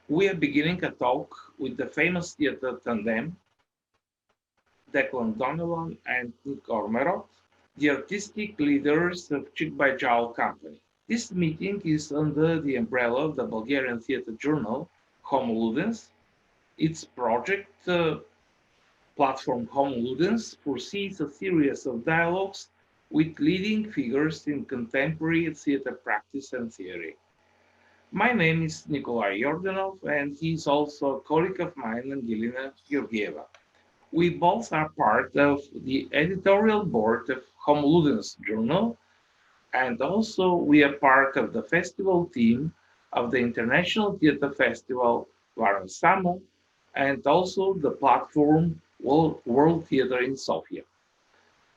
we are beginning a talk with the famous theater tandem, Deklon Donnellan and Nik Ормерод, the artistic leaders of Chikbajal Company. This meeting is under the umbrella of the Bulgarian theater journal, Homo Ludens. Its project platform Homo Ludens foresees a series of dialogues with leading figures in contemporary theater practice and theory. My name is Nikolai Yordanov, and he is also a colleague of mine, Ангелина Георгиева. We both are part of the editorial board of Homo Ludens journal, and also we are part of the festival team of the International Theatre Festival Varnsamo, and also the platform World Theatre in Sofia.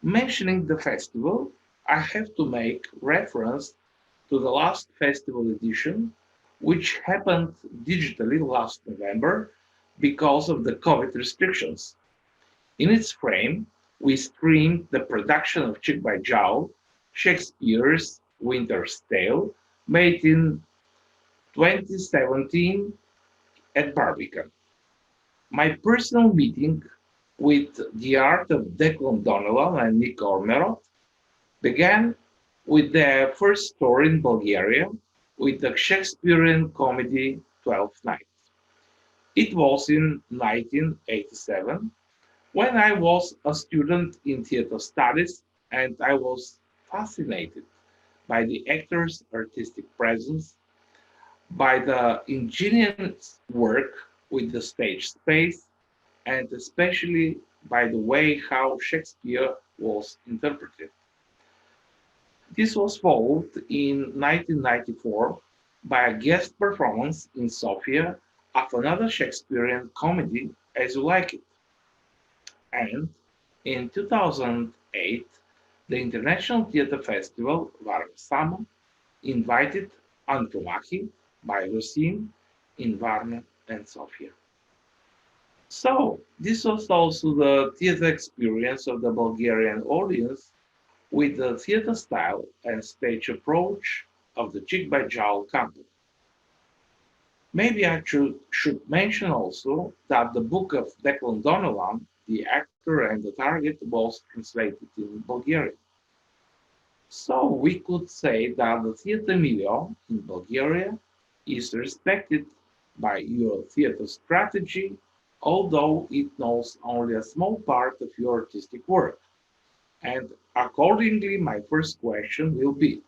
Mentioning the festival, I have to make reference to the last festival edition, which happened digitally last November because of the COVID restrictions. In its frame, we streamed the production of Chikbajal, Shakespeare's Winter's Tale, made in 2017 at Barbican. My personal meeting with the art of Deklon Dонелан and Ник Ормерод began with their first tour in Bulgaria with the Shakespearean comedy Twelfth Night. It was in 1987 when I was a student in theater studies, and I was fascinated by the actor's artistic presence, by the ingenious work with the stage space, and especially by the way how Shakespeare was interpreted. This was followed in 1994 by a guest performance in Sofia of another Shakespearean comedy, As You Like It. And in 2008, the International Theatre Festival Varnsamo invited Antomachi by Rosin in Varna and Sofia. So, this was also the theatre experience of the Bulgarian audience with the theatre style and stage approach of the Chikbajal company. Maybe I should mention also that the book of Deklon Dонелан, The Actor and the Target, was translated in Bulgarian. So we could say that the theatre milieu in Bulgaria is respected by your theatre strategy, although it knows only a small part of your artistic work. And accordingly, my first question will be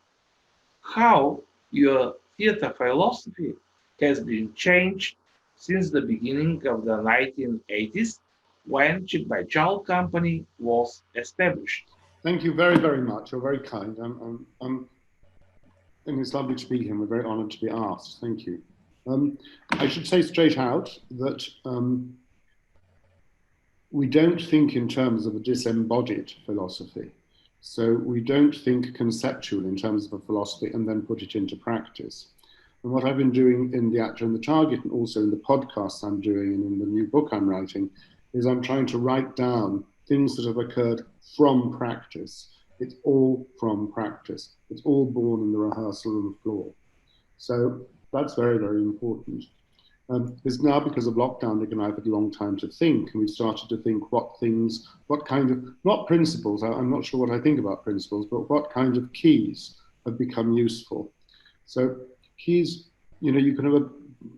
how your theatre philosophy has been changed since the beginning of the 1980s when Chikbajal Company was established. Thank you very, very much. You're very kind. And it's lovely to be here. We're very honoured to be asked. Thank you. I should say straight out that we don't think in terms of a disembodied philosophy. So we don't think conceptual in terms of a philosophy and then put it into practice. And what I've been doing in The Actor and the Target, and also in the podcasts I'm doing and in the new book I'm writing, is I'm trying to write down things that have occurred from practice. It's all from practice. It's all born in the rehearsal room floor. So that's very, very important. It's now because of lockdown, Nick and I have had a long time to think, and we've started to think what kind of, not principles, I'm not sure what I think about principles, but what kind of keys have become useful. So keys, you can have a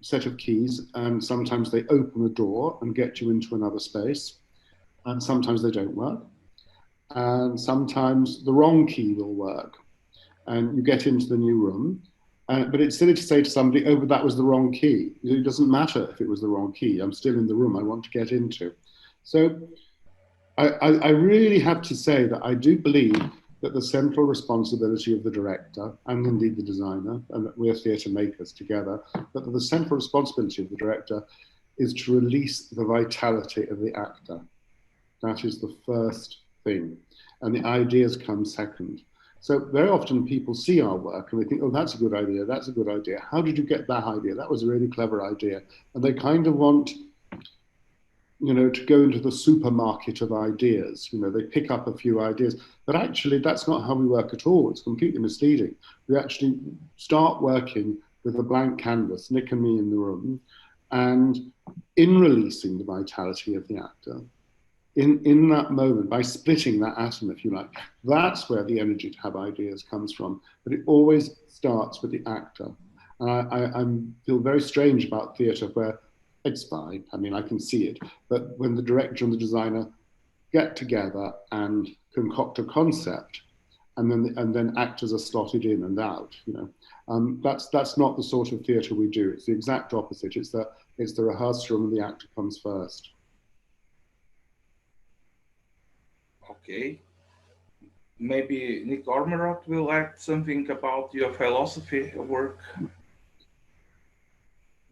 set of keys, and sometimes they open a door and get you into another space, and sometimes they don't work. And sometimes the wrong key will work, and you get into the new room. But it's silly to say to somebody, oh, but that was the wrong key. It doesn't matter if it was the wrong key. I'm still in the room I want to get into. So I really have to say that I do believe that the central responsibility of the director, and indeed the designer, and that we're theatre makers together, but that the central responsibility of the director is to release the vitality of the actor. That is the first thing. And the ideas come second. So very often people see our work and they think, oh, that's a good idea, that's a good idea. How did you get that idea? That was a really clever idea. And they kind of want, to go into the supermarket of ideas. They pick up a few ideas. But actually, that's not how we work at all. It's completely misleading. We actually start working with a blank canvas, Nick and me in the room, And in releasing the vitality of the actor, in that moment, by splitting that atom, if you like, that's where the energy to have ideas comes from. But it always starts with the actor. And I feel very strange about theatre where it's fine, I mean, I can see it, but when the director and the designer get together and concoct a concept, and then actors are slotted in and out, you know, that's not the sort of theatre we do. It's the exact opposite. It's the rehearsal room and the actor comes first. Okay. Maybe Nik Ормерод will add something about your philosophy of work.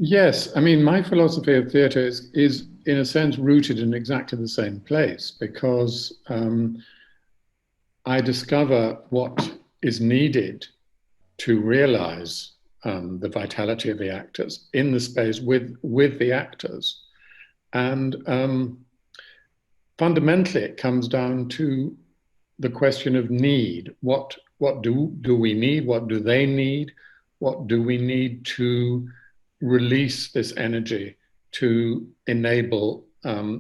Yes, I mean, my philosophy of theatre is in a sense rooted in exactly the same place, because I discover what is needed to realize the vitality of the actors in the space with the actors. And fundamentally, it comes down to the question of need. What do we need? What do they need? What do we need to release this energy to enable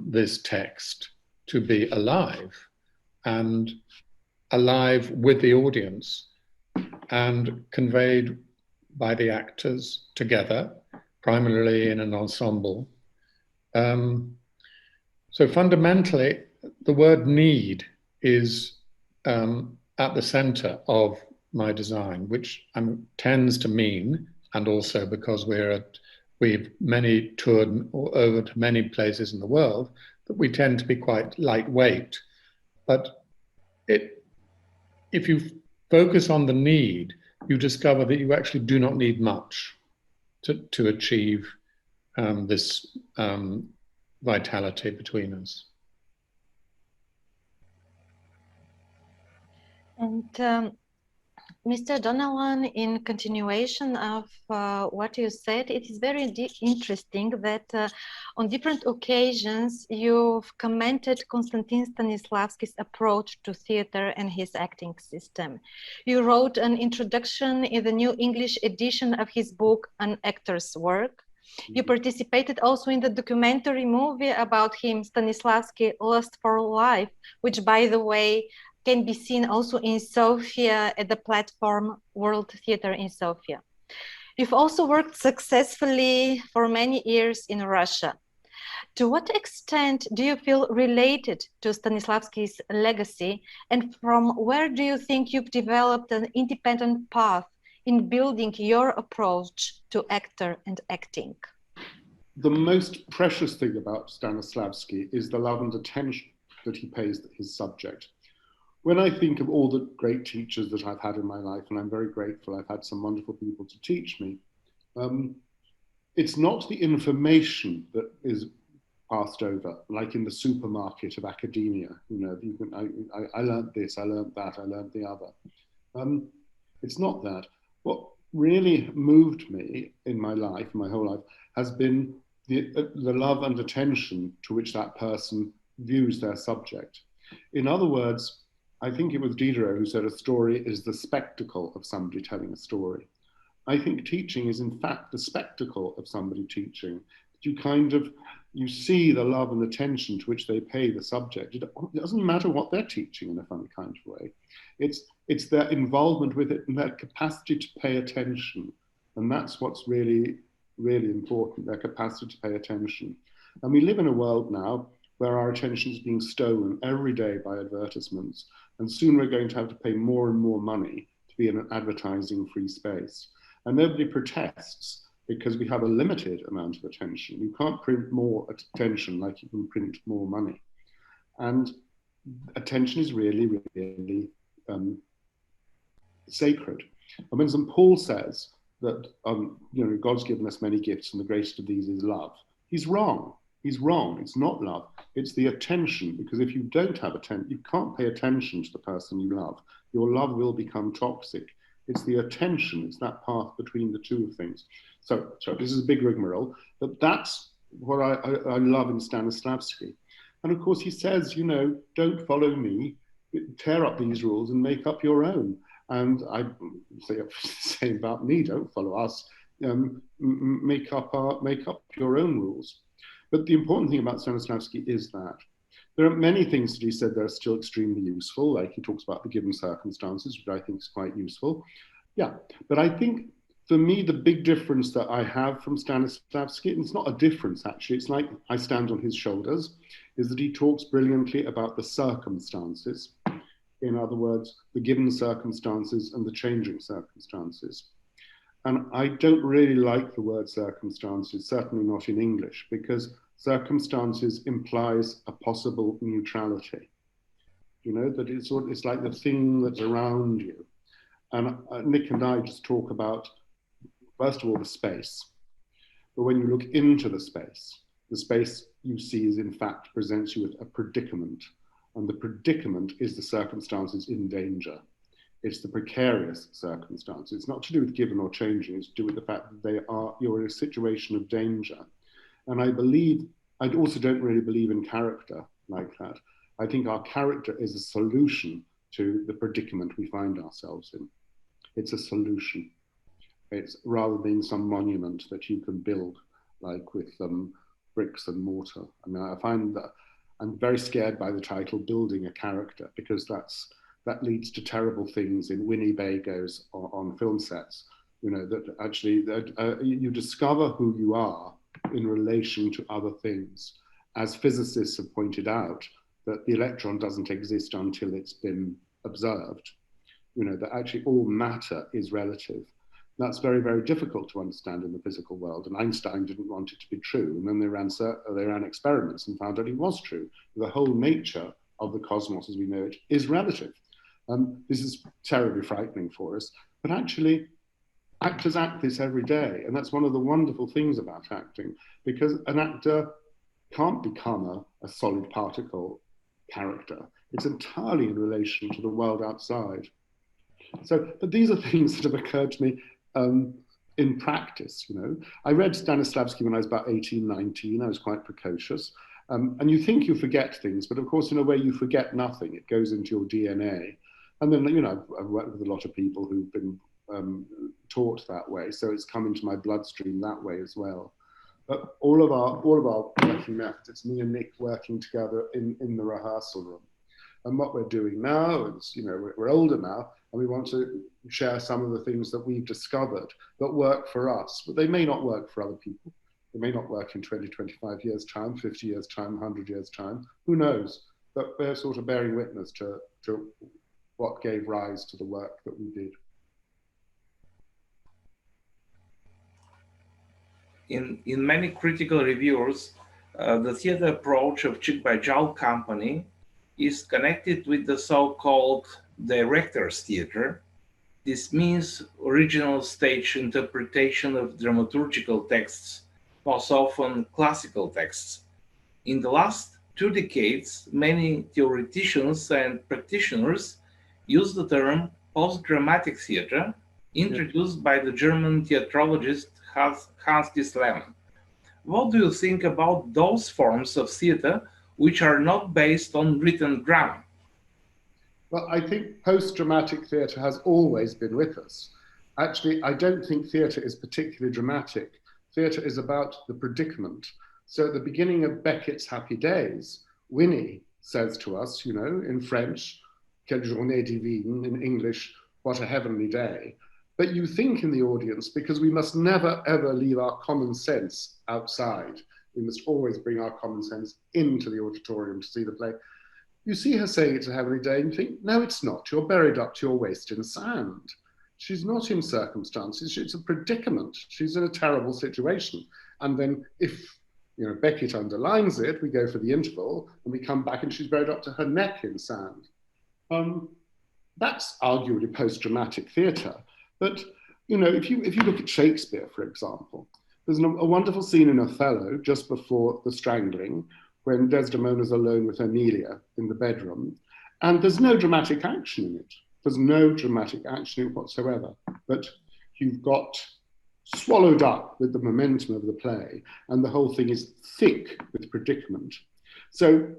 this text to be alive, and alive with the audience, and conveyed by the actors together, primarily in an ensemble. So fundamentally, the word need is at the center of my design, which tends to mean, and also because we've many toured over to many places in the world, that we tend to be quite lightweight. But if you focus on the need, you discover that you actually do not need much to achieve this vitality between us. And Mr. Donnellan, in continuation of what you said, it is very interesting that on different occasions you've commented Konstantin Stanislavski's approach to theater and his acting system. You wrote an introduction in the new English edition of his book, An Actor's Work. You participated also in the documentary movie about him, Stanislavski, Lust for Life, which, by the way, can be seen also in Sofia at the platform World Theatre in Sofia. You've also worked successfully for many years in Russia. To what extent do you feel related to Stanislavski's legacy, and from where do you think you've developed an independent path in building your approach to actor and acting? The most precious thing about Stanislavski is the love and attention that he pays his subject. When I think of all the great teachers that I've had in my life, and I'm very grateful, I've had some wonderful people to teach me, it's not the information that is passed over, like in the supermarket of academia. You know, I learned this, I learned that, I learned the other. It's not that. What really moved me in my life, my whole life, has been the love and attention to which that person views their subject. In other words, I think it was Diderot who said a story is the spectacle of somebody telling a story. I think teaching is in fact the spectacle of somebody teaching. You see the love and attention to which they pay the subject. It doesn't matter what they're teaching in a funny kind of way. It's their involvement with it and their capacity to pay attention. And that's what's really, really important, their capacity to pay attention. And we live in a world now where our attention is being stolen every day by advertisements. And soon we're going to have to pay more and more money to be in an advertising-free space. And nobody protests because we have a limited amount of attention. You can't print more attention like you can print more money. And attention is really, really sacred. And when St. Paul says that God's given us many gifts and the greatest of these is love, he's wrong. He's wrong. It's not love. It's the attention, because if you don't have attention, you can't pay attention to the person you love. Your love will become toxic. It's the attention. It's that path between the two things. So this is a big rigmarole, but that's what I love in Stanislavski. And of course he says, don't follow me, tear up these rules and make up your own. And I say the same about me, don't follow us, make up your own rules. But the important thing about Stanislavski is that there are many things that he said that are still extremely useful, like he talks about the given circumstances, which I think is quite useful. Yeah, but I think for me, the big difference that I have from Stanislavski, and it's not a difference actually, it's like I stand on his shoulders, is that he talks brilliantly about the circumstances. In other words, the given circumstances and the changing circumstances. And I don't really like the word circumstances, certainly not in English, because circumstances implies a possible neutrality. You know, that it's like the thing that's around you. And Nick and I just talk about, first of all, the space. But when you look into the space you see is in fact presents you with a predicament. And the predicament is the circumstances in danger. It's the precarious circumstances. It's not to do with given or changing, it's to do with the fact that you're in a situation of danger. And I also don't really believe in character like that. I think our character is a solution to the predicament we find ourselves in. It's a solution. It's rather than some monument that you can build, like with bricks and mortar. I mean, I find that I'm very scared by the title Building a Character, because that leads to terrible things in Winnebagos on film sets. You know, that actually you discover who you are in relation to other things. As physicists have pointed out, that the electron doesn't exist until it's been observed. You know, that actually all matter is relative. That's very, very difficult to understand in the physical world. And Einstein didn't want it to be true. And then they ran experiments and found out it was true. The whole nature of the cosmos as we know it is relative. This is terribly frightening for us. But actually, actors act this every day. And that's one of the wonderful things about acting, because an actor can't become a solid particle character. It's entirely in relation to the world outside. So, but these are things that have occurred to me in practice, you know. I read Stanislavski when I was about 18, 19. I was quite precocious. And you think you forget things, but of course, in a way, you forget nothing. It goes into your DNA. And then, you know, I've worked with a lot of people who've been taught that way. So it's come into my bloodstream that way as well. But all of our working methods, it's me and Nick working together in the rehearsal room. And what we're doing now is, you know, we're older now, and we want to share some of the things that we've discovered that work for us, but they may not work for other people. They may not work in 20, 25 years' time, 50 years' time, 100 years' time, who knows? But we're sort of bearing witness to what gave rise to the work that we did. In many critical reviewers, the theater approach of Chikbajal Company is connected with the so-called director's theater. This means original stage interpretation of dramaturgical texts, most often classical texts. In the last 2 decades, many theoreticians and practitioners use the term post-dramatic theater, introduced by the German theatrologist Hans Gisleman. What do you think about those forms of theater which are not based on written drama? Well, I think post-dramatic theatre has always been with us. Actually, I don't think theatre is particularly dramatic. Theatre is about the predicament. So at the beginning of Beckett's Happy Days, Winnie says to us, you know, in French, Quelle journée divine, in English, what a heavenly day. But you think in the audience, because we must never, ever leave our common sense outside. We must always bring our common sense into the auditorium to see the play. You see her saying it's a heavenly day and you think, no, it's not. You're buried up to your waist in sand. She's not in circumstances. It's a predicament. She's in a terrible situation. And then if, you know, Beckett underlines it, we go for the interval and we come back and she's buried up to her neck in sand. That's arguably post-dramatic theatre. But, you know, if you look at Shakespeare, for example, there's a wonderful scene in Othello just before the strangling, when Desdemona's alone with Emilia in the bedroom, and there's no dramatic action in it. There's no dramatic action in it whatsoever, but you've got swallowed up with the momentum of the play, and the whole thing is thick with predicament. So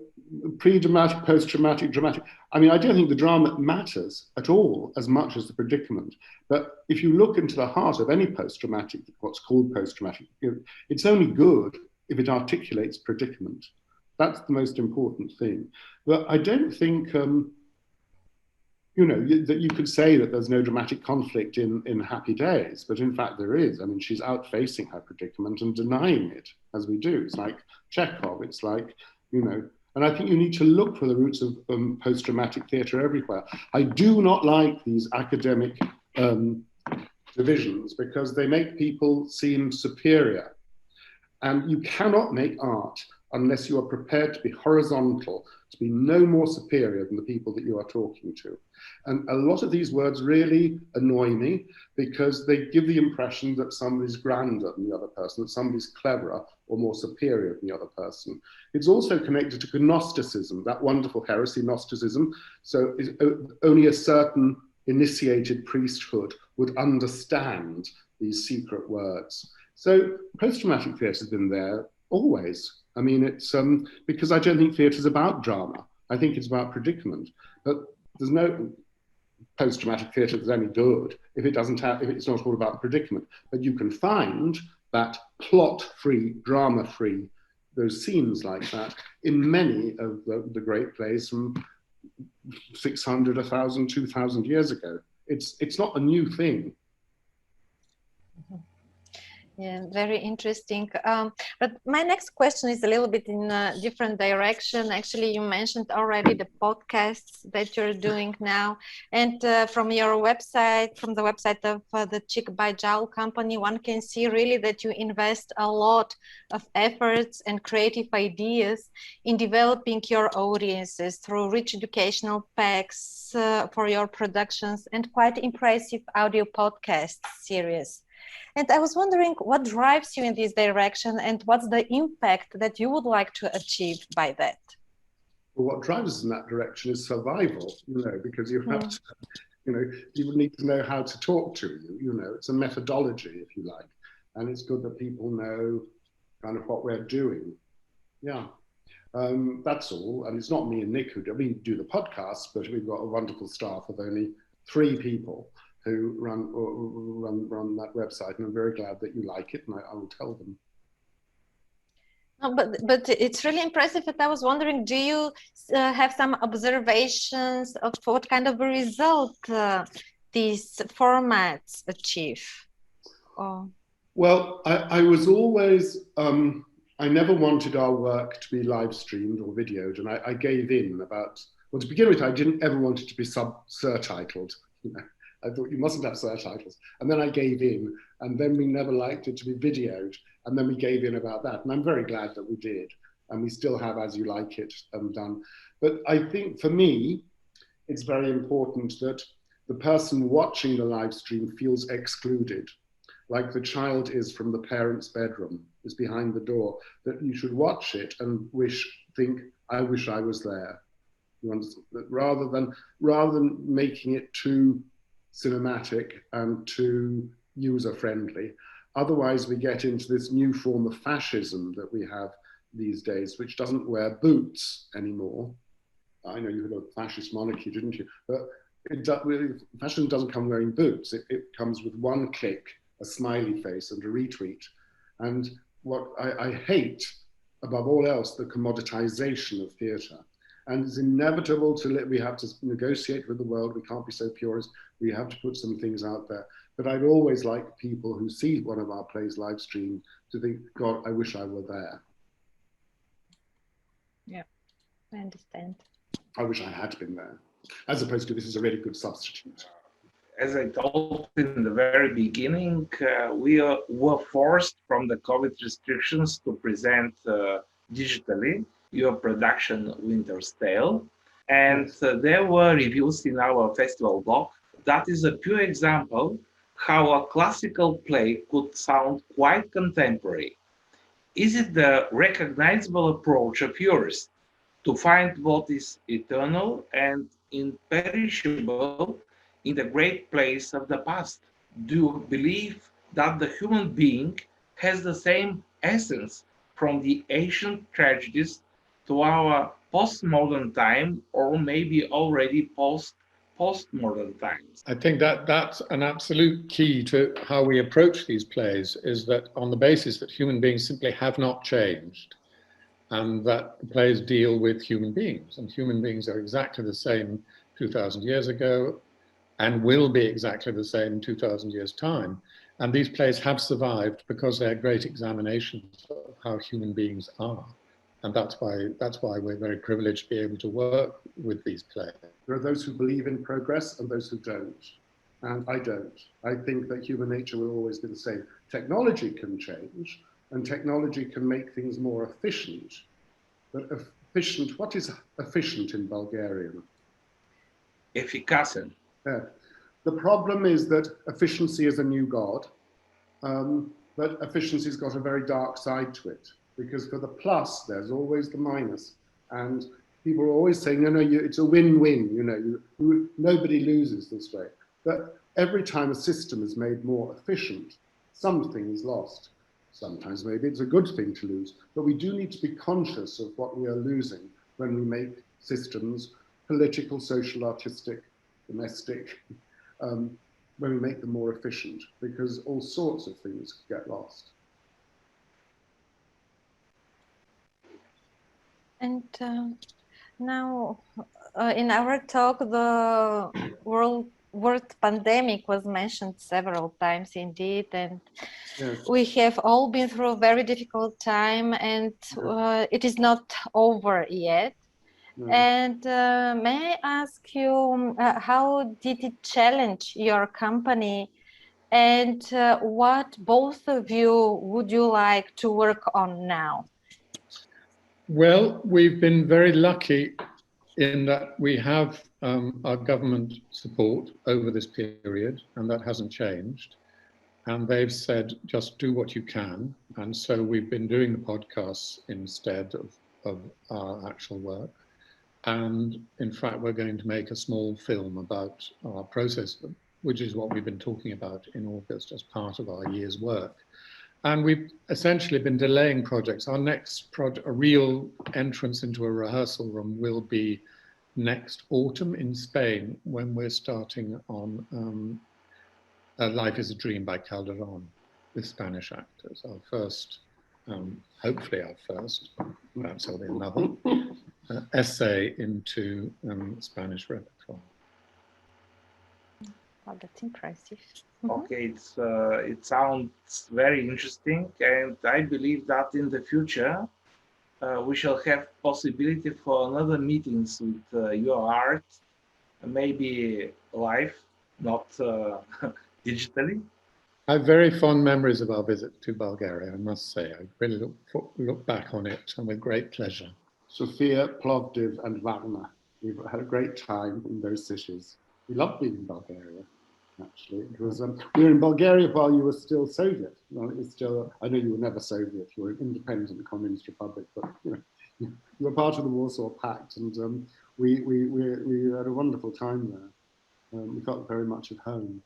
pre-dramatic, post-dramatic, dramatic. I mean, I don't think the drama matters at all as much as the predicament. But if you look into the heart of any post-dramatic, what's called post-dramatic, it's only good if it articulates predicament. That's the most important thing. But I don't think, you know, that you could say that there's no dramatic conflict in Happy Days, but in fact there is. I mean, she's out-facing her predicament and denying it, as we do. It's like Chekhov, it's like, you know, and I think you need to look for the roots of post-dramatic theatre everywhere. I do not like these academic divisions because they make people seem superior. And you cannot make art unless you are prepared to be horizontal, to be no more superior than the people that you are talking to. And a lot of these words really annoy me because they give the impression that somebody's grander than the other person, that somebody's cleverer or more superior than the other person. It's also connected to Gnosticism, that wonderful heresy, Gnosticism. So only a certain initiated priesthood would understand these secret words. So post-dramatic theatre has been there always. I mean, it's because I don't think theatre is about drama. I think it's about predicament. But there's no post-dramatic theatre that's any good if it doesn't have, if it's not all about predicament. But you can find that plot-free, drama-free, those scenes like that in many of the great plays from 600, 1,000, 2,000 years ago. It's not a new thing. Yeah, very interesting. But my next question is a little bit in a different direction. Actually, you mentioned already the podcasts that you're doing now. And from your website, from the website of the Chick by Jowl company, one can see really that you invest a lot of efforts and creative ideas in developing your audiences through rich educational packs for your productions and quite impressive audio podcast series. And I was wondering what drives you in this direction and what's the impact that you would like to achieve by that? Well, what drives us in that direction is survival, you know, because you have to, you know, you need to know how to talk to you, you know, it's a methodology, if you like. And it's good that people know kind of what we're doing. Yeah, that's all. And it's not me and Nick who do, we do the podcast, but we've got a wonderful staff of only 3 people who run that website, and I'm very glad that you like it, and I will tell them. No, but it's really impressive. And I was wondering, do you have some observations of what kind of a result these formats achieve? Oh. Well, I was always, I never wanted our work to be live streamed or videoed, and I gave in about, well, to begin with, I didn't ever want it to be surtitled, you know. I thought you mustn't have subtitles. And then I gave in, and then we never liked it to be videoed, and then we gave in about that. And I'm very glad that we did. And we still have As You Like It done. But I think for me, it's very important that the person watching the live stream feels excluded, like the child is from the parent's bedroom, is behind the door, that you should watch it and think, I wish I was there. You understand? Rather than making it too cinematic and too user-friendly. Otherwise, we get into this new form of fascism that we have these days, which doesn't wear boots anymore. I know you had a fascist monarchy, didn't you? But fascism doesn't come wearing boots. It comes with one click, a smiley face and a retweet. And what I hate, above all else, the commoditization of theatre. And it's inevitable we have to negotiate with the world. We can't be so purist. We have to put some things out there. But I'd always like people who see one of our plays live streamed to think, God, I wish I were there. Yeah, I understand. I wish I had been there, as opposed to this is a really good substitute. As I told in the very beginning, we were forced from the COVID restrictions to present digitally your production Winter's Tale, and there were reviews in our festival blog. That is a pure example how a classical play could sound quite contemporary. Is it the recognizable approach of yours to find what is eternal and imperishable in the great plays of the past? Do you believe that the human being has the same essence from the ancient tragedies to our postmodern time, or maybe already postmodern times? I think that that's an absolute key to how we approach these plays, is that on the basis that human beings simply have not changed, and that the plays deal with human beings, and human beings are exactly the same 2,000 years ago and will be exactly the same in 2,000 years' time. And these plays have survived because they are great examinations of how human beings are. And that's why we're very privileged to be able to work with these plays. There are those who believe in progress and those who don't. And I don't. I think that human nature will always be the same. Technology can change, and technology can make things more efficient. But efficient, what is efficient in Bulgarian? Efficacy. Yeah. The problem is that efficiency is a new god, but efficiency's got a very dark side to it, because for the plus, there's always the minus. And people are always saying, no, it's a win-win, nobody loses this way. But every time a system is made more efficient, something is lost. Sometimes maybe it's a good thing to lose, but we do need to be conscious of what we are losing when we make systems, political, social, artistic, domestic, when we make them more efficient, because all sorts of things get lost. And now, in our talk, the word pandemic was mentioned several times indeed, and Yes. we have all been through a very difficult time, and it is not over yet. No. And may I ask you, how did it challenge your company, and what both of you would you like to work on now? Well, we've been very lucky in that we have our government support over this period, and that hasn't changed. And they've said, just do what you can. And so we've been doing the podcasts instead of our actual work. And in fact, we're going to make a small film about our process, which is what we've been talking about in August as part of our year's work. And we've essentially been delaying projects. Our next project, a real entrance into a rehearsal room, will be next autumn in Spain, when we're starting on Life is a Dream by Calderon with Spanish actors. Our first, hopefully our first, perhaps there'll be another, essay into Spanish repertoire. Oh, that's impressive. Okay, it sounds very interesting, and I believe that in the future we shall have possibility for another meetings with your art, maybe live, not digitally. I have very fond memories of our visit to Bulgaria, I must say. I really look back on it and with great pleasure. Sofia, Plovdiv, and Varna. We've had a great time in those cities. We loved being in Bulgaria, actually. It was, we were in Bulgaria while you were still Soviet. Well, it was still, I know you were never Soviet, you were an independent communist republic, but you were part of the Warsaw Pact, and we had a wonderful time there. We felt very much at home,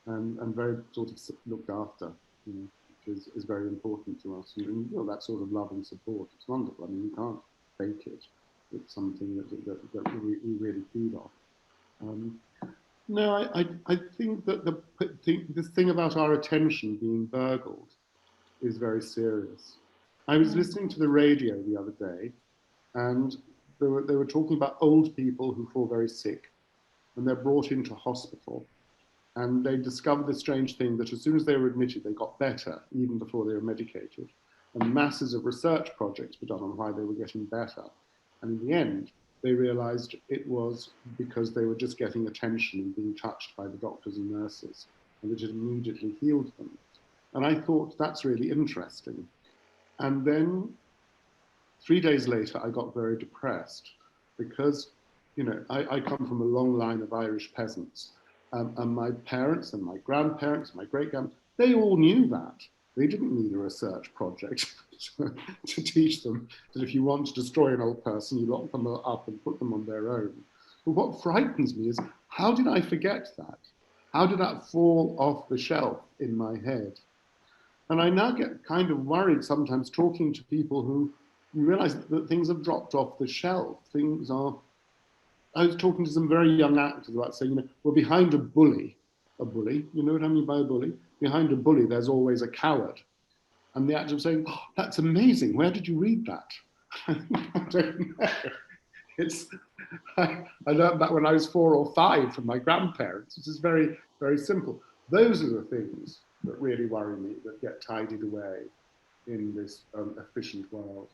and very sort of looked after, which is very important to us. And that sort of love and support, it's wonderful. I mean, you can't fake it. It's something that we really feed off. No, I think that this thing about our attention being burgled is very serious. I was listening to the radio the other day, and they were talking about old people who fall very sick, and they're brought into hospital, and they discovered the strange thing that as soon as they were admitted, they got better, even before they were medicated. And masses of research projects were done on why they were getting better. And in the end, they realized it was because they were just getting attention and being touched by the doctors and nurses, and that it immediately healed them. And I thought, that's really interesting. And then 3 days later, I got very depressed because, I come from a long line of Irish peasants, and my parents and my grandparents, my great-grandparents, they all knew that. They didn't need a research project to teach them that if you want to destroy an old person, you lock them up and put them on their own. But what frightens me is, how did I forget that? How did that fall off the shelf in my head? And I now get kind of worried sometimes talking to people who you realize that things have dropped off the shelf. Things are, I was talking to some very young actors about saying, you know, well, behind a bully, you know what I mean by a bully? Behind a bully, there's always a coward. And the actor was saying, oh, that's amazing. Where did you read that? I don't know. I learned that when I was 4 or 5 from my grandparents, which is very, very simple. Those are the things that really worry me, that get tidied away in this efficient world.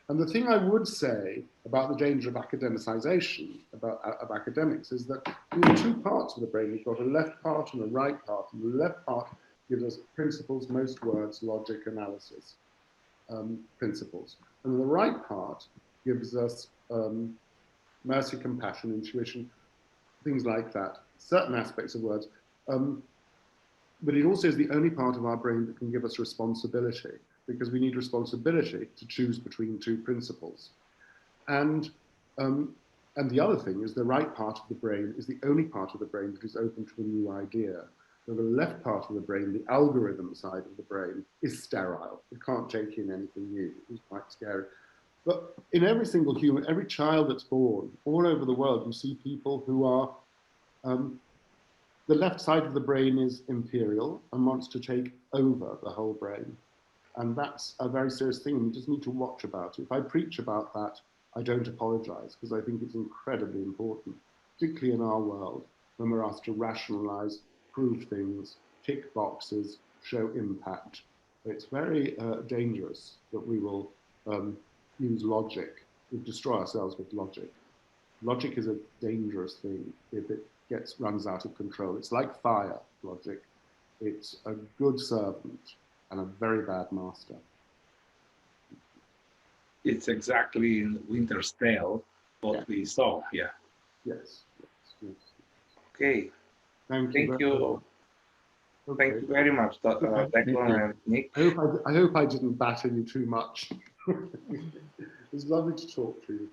And the thing I would say about the danger of academicization of academics is that we have 2 parts of the brain. We've got a left part and a right part. And the left part gives us principles, most words, logic, analysis principles. And the right part gives us mercy, compassion, intuition, things like that, certain aspects of words. But it also is the only part of our brain that can give us responsibility, because we need responsibility to choose between 2 principles. And the other thing is the right part of the brain is the only part of the brain that is open to a new idea. So the left part of the brain, the algorithm side of the brain, is sterile. It can't take in anything new. It's quite scary. But in every single human, every child that's born, all over the world, you see people who are, the left side of the brain is imperial and wants to take over the whole brain. And that's a very serious thing, and we just need to watch about it. If I preach about that, I don't apologize, because I think it's incredibly important, particularly in our world, when we're asked to rationalize, prove things, tick boxes, show impact. It's very dangerous that we will use logic. We destroy ourselves with logic. Logic is a dangerous thing if it runs out of control. It's like fire, logic. It's a good servant and a very bad master. It's exactly in Winter's Tale what we saw. Yeah. Yes. Okay. Thank you. Okay. Thank you very much, Declan and Nick. I hope I didn't batter you too much. It was lovely to talk to you.